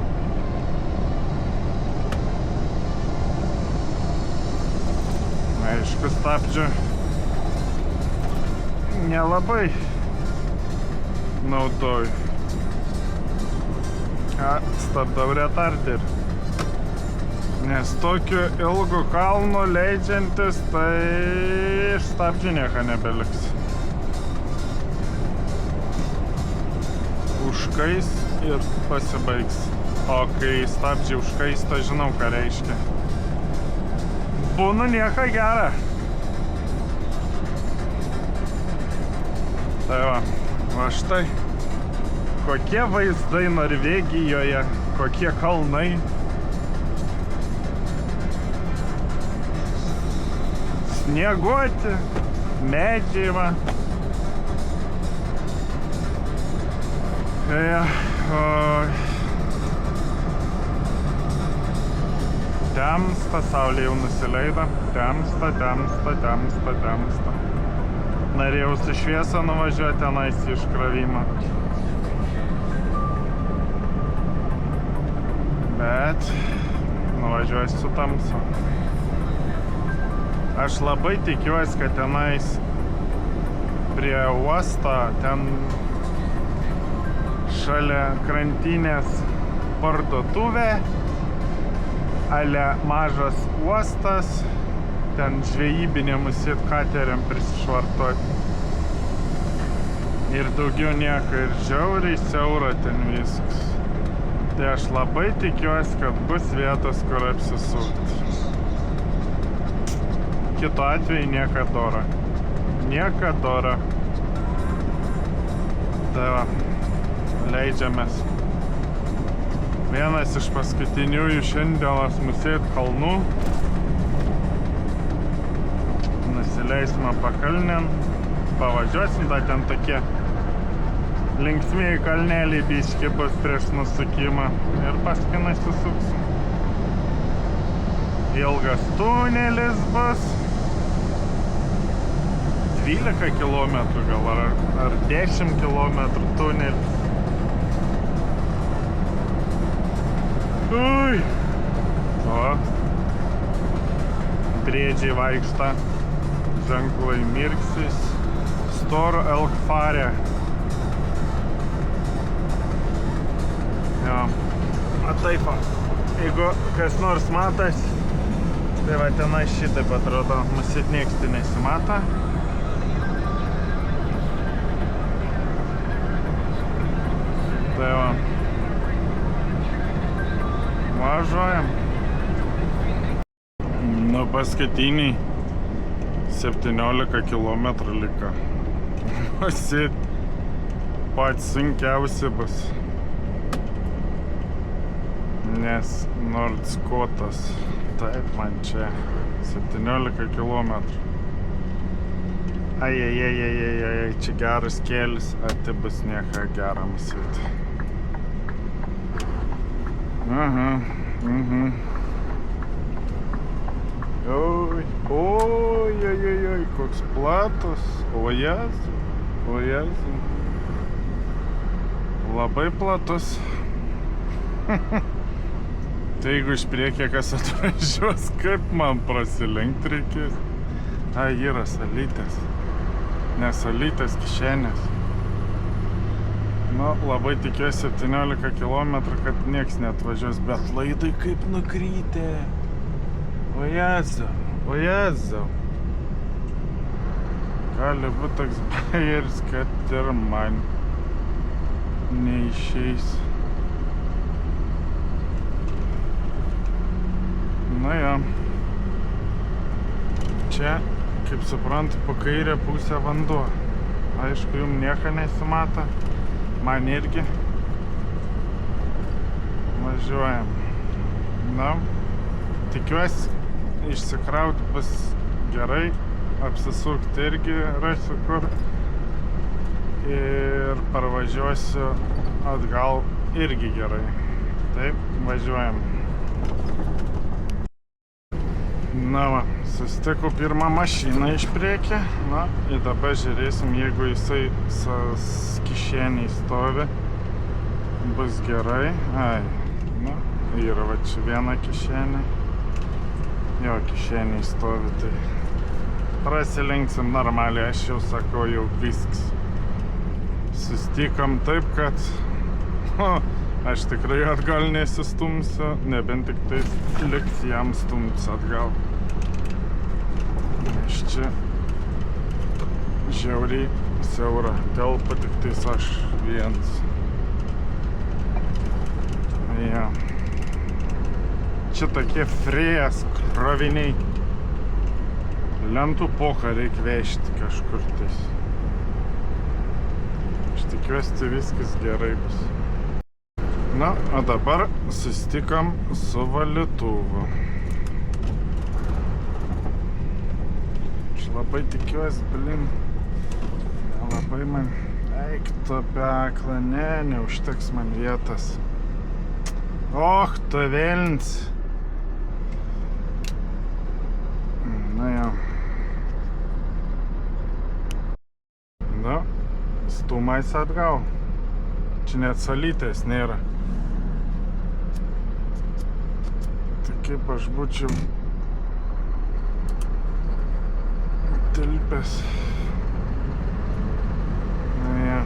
Aišku, stabdžių nelabai naudoju. Stabdau retarderį. Nes tokiu ilgu kalnu leidžiantis, tai stabdžių nieko nebeliks. Užkais ir pasibaigs. O kai stabdžiai užkaista, žinau, ką reiškia. Būna nieko gera. Tai va štai. Kokie vaizdai Norvegijoje, kokie kalnai. Snieguoti, medžiai va. Temsta, saulė jau nusileido. Temsta. Norėjau su šviesa nuvažiuoti tenais į iškrovimą. Bet nuvažiuosiu su tamsu. Aš labai tikiuosi, kad tenais prie uosto, ten šalia krantinės parduotuvė, ale mažas uostas, ten žvejybinėm užsit kateriam prisišvartuoti. Ir daugiau nieko, ir žiauriai siaura ten viskas. Tai aš labai tikiuosi, kad bus vietos, kur apsisukti. Kito atveju niekadora. Niekadora. Tai va, leidžiamės. Vienas iš paskutiniųjų šiandienos Musėt kalnų. Nusileisime pakalnėn, pavažiuosim, tai ten tokie linksmieji kalneliai biški bus prieš nusukimą ir paskui nusisuksim. Ilgas tunelis bus. 12 kilometrų gal, ar 10 kilometrų tunelis. Ui! O, briedžiai vaikšta, ženklai mirksis, Stor Elkfare. Jo, a taip, jeigu kas nors matas, tai va tenai šitaip atrodo, Musėt nieks tai nesimata. Tai va. Važiuojam. Nu, paskutiniai 17 km liko. Musėt pats sunkiausi bus. Nes Nordskotas. Taip, man čia 17 km. Ai, čia geras kelias, tai bus nieko gera Musėt. Oi, koks platus. O Jezu. Labai platus. Tai jeigu iš priekio kas atvažiuos, kaip man prasilenkt reikės? Ai, yra salytės. Ne salytės, kišenės. Nu, labai tikiuosi 17 km, kad nieks neatvažiuos, bet laidai kaip nukrytė. O Jezu. Gali būt toks bajeris, kad ir man neišeis. Na jo. Čia, kaip suprantu, po kairę pusę vanduo. Aišku, jums nieko nesimata. Man irgi. Važiuojam. Na, tikiuosi, išsikrauti bus gerai. Apsisukti irgi rasiu kur. Ir parvažiuosiu atgal irgi gerai. Taip, važiuojam. Na va, susitiko pirmą mašiną iš priekį. Na, ir dabar žiūrėsim, jeigu jisai kišeniai stovi, bus gerai. Ai, na, yra va čia viena kišenė. Jo, kišeniai stovi, tai prasilenksim normaliai, aš jau sakau, jau viskas. Susitikom taip, kad aš tikrai atgal nesistumsiu, nebent tik tai liks jam stumtis atgal. Iš čia žiauriai siaura, telpa tik tais aš vienas. Ja. Čia tokie frėjas kroviniai. Lentų poką reikia vežti kažkur tais. Aš tikiuosi, tai viskas gerai bus. Na, o dabar susitikom su valytuvu. Aš labai tikiuosi, nelabai man eik tu pekla, neužteks man vietas. Och, tu velns. stumais atgal. Čia net salytės nėra. Tai kaip aš būčiau tilpęs. Na, ja.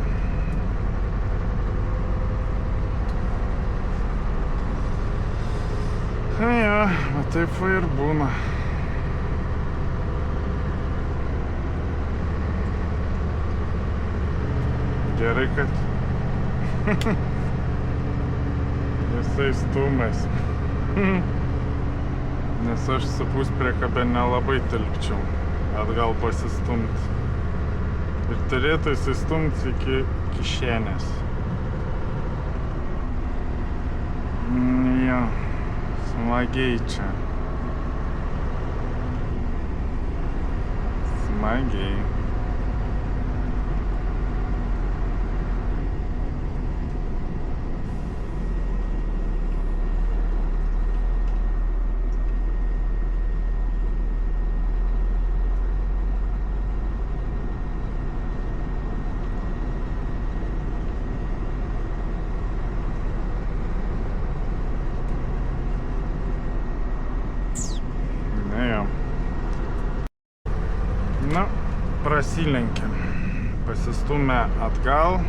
Ja, bet taip va ir būna. Gerai, kad jisai stumės. Nes aš su puspriekabe nelabai tilpčiau atgal pasistumti. Ir turėtų įsistumti iki kišenės. Jo. Smagiai čia. Smagiai. Nu, prasilenkėm. Pasistumę atgal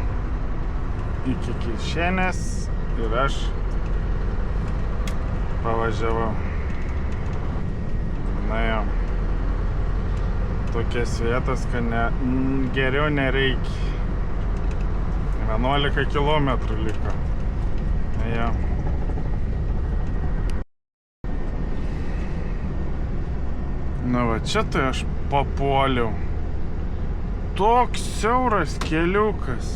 iki kišenės ir aš pavažiavau. Na jo. Tokias vietas, kad geriau nereikia. 11 kilometrų liko. Na jo. Na va, čia tai aš papuoliau. Toks siauras keliukas.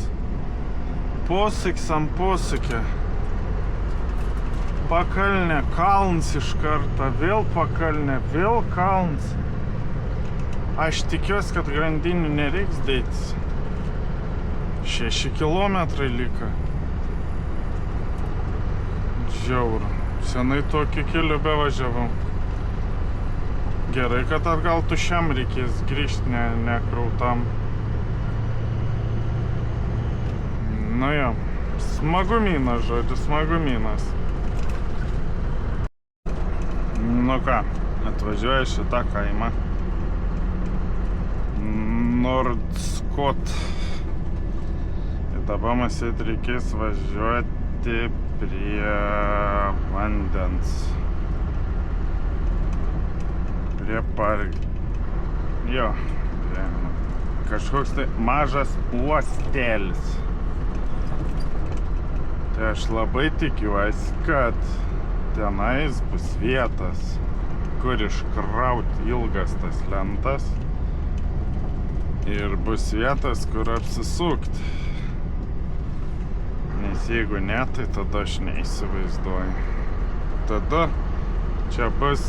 Posūkis ant posūkio. Pakalnė, kalnas iš karto. Vėl pakalnė, vėl kalnas. Aš tikiuosi, kad grandinių nereiks dėtis. 6 kilometrai liko. Žiauru. Senai tokiu keliu bevažiavau. Gerai, kad atgal tušiam reikės grįžti, ne krautam. Nu jo, smagumynas, žodžiu, smagumynas. Nu ką, atvažiuoja šitą kaimą. Nordskot. Ir dabar matyt reikės važiuoti prie vandens. Prie Jo, kažkoks tai mažas uostelis. Tai aš labai tikiuosi, kad tenais bus vietas, kur iškrauti ilgas tas lentas. Ir bus vietas, kur apsisukti. Nes jeigu ne, tai tada aš neįsivaizduoju. Tada čia bus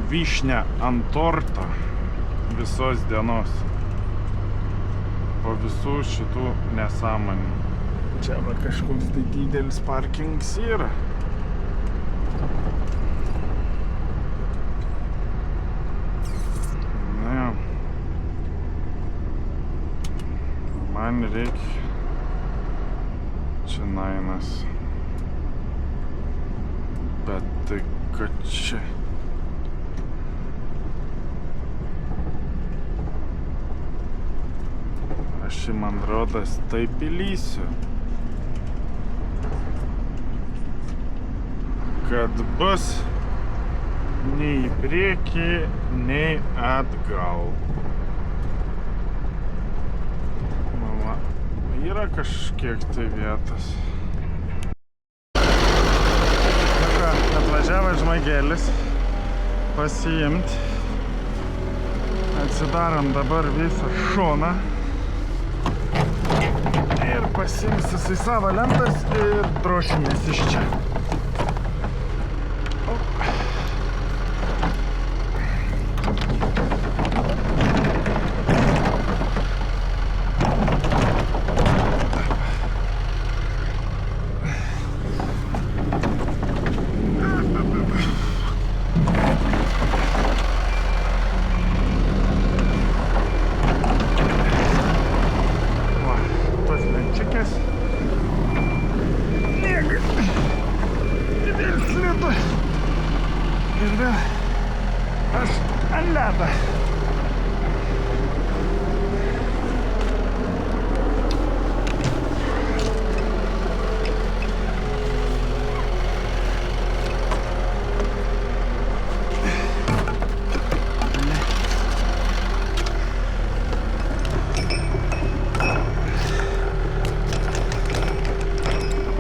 vyšnia ant torto visos dienos. Po visų šitų nesąmonių. Čia va kažkoks tai didelis parkings yra. Na jo. Man reikia čia nainas. Bet tai kad čia aš man rodas taip įlysiu, kad bus nei į priekį, nei atgal. Mama, yra kažkiek tai vietos. Atvažiavo žmogelis pasiimti. Atsidarom dabar visą šoną. Ir pasiims jisai savo lentas ir drošimės iš čia. Ir vėl aš ant ledo.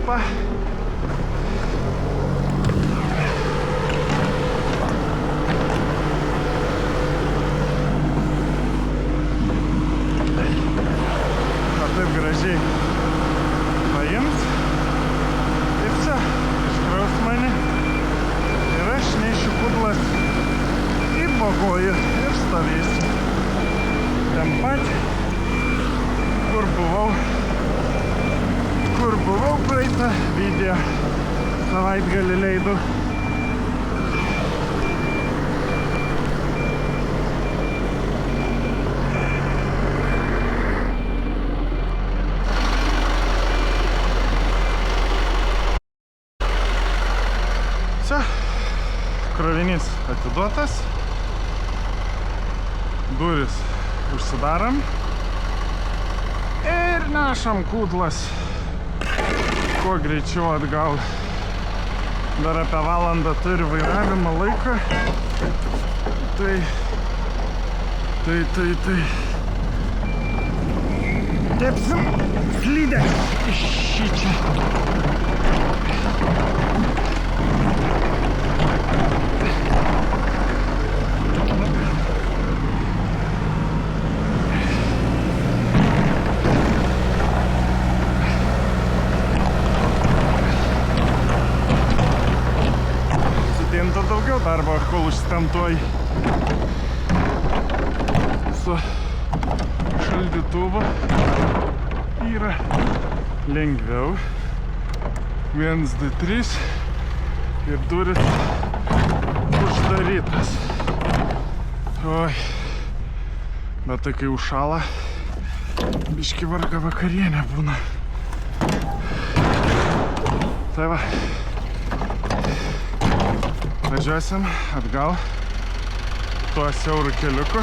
Va. Taip gražiai paims ir čia iškraus mane ir aš nešiu kudlas į Bogojų ir stovėsiu ten pat, kur buvau praeitą video savaitgalį leidau. Čia krovinys atiduotas, duris užsidarom ir nešam kudlas kuo greičiau atgal. Dar apie valandą turi vairavimo laiką. Tai kepsim slides iš šičia. Daugiau darbo, kol užstemtuoji su šaldytuvu yra lengviau. 1, 2, 3 ir duris uždarytas. Oi, bet tai kai užšala, biški varga vakarienė būna. Tai va. Važiuosim atgal tuo siauru keliuku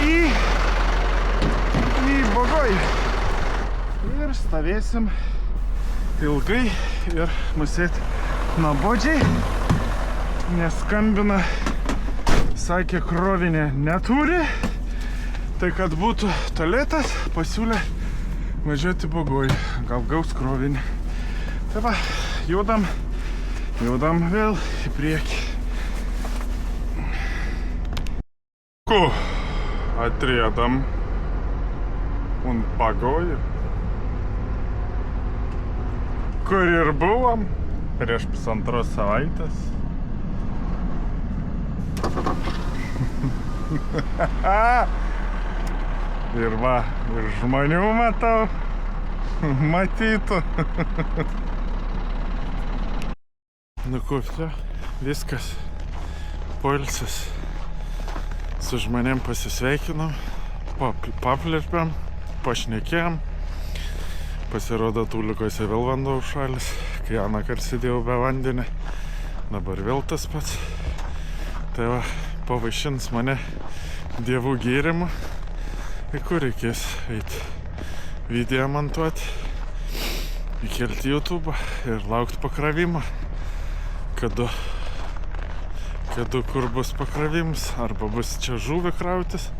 į Bogojų ir stovėsim ilgai ir musėt nuobodžiai, nes skambina, sakė, krovinė neturi, tai kad būtų tualetas, pasiūlė važiuoti Bogojų, gal gaus krovinį. Tai va, judam vėl į priekį. Atriedam un Bogojų, kur ir buvom prieš 1,5 savaitės. Ir va, ir žmonių matau, matytų. Nu kupta, viskas, poilsis, su žmonėm pasisveikinom, paplirpiam, pašnekėjom, pasirodo tūlikose vėl vanduo užšalis, kai anąkart sėdėjau be vandenį, dabar vėl tas pats. Tai va, pavaišins mane dievų gėrimu, į kur reikės eiti video montuoti, įkelti YouTube ir laukti pakravimo. Kada kur bus pakravimas, arba bus čia žuvį krautis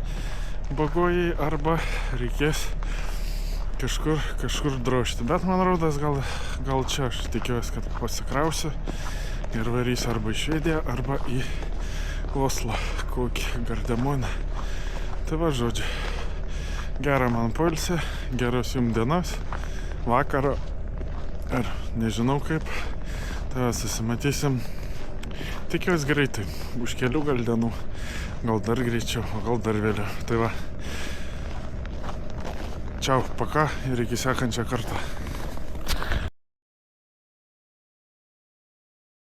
Bogojai, arba reikės kažkur drožti. Bet man rodos, gal čia aš tikiuosi, kad pasikrausiu ir varys arba į Švediją, arba į Oslą, kokį Gardemoną. Tai va, žodžiu, gerą man poilsį, geros jums dienos, vakaro, ar nežinau kaip. Tai susimatysim, tikiuosi greitai, už kelių gal dienų, gal dar greičiau, o gal dar vėliau. Tai va, čiau, paka ir iki sekančio karto.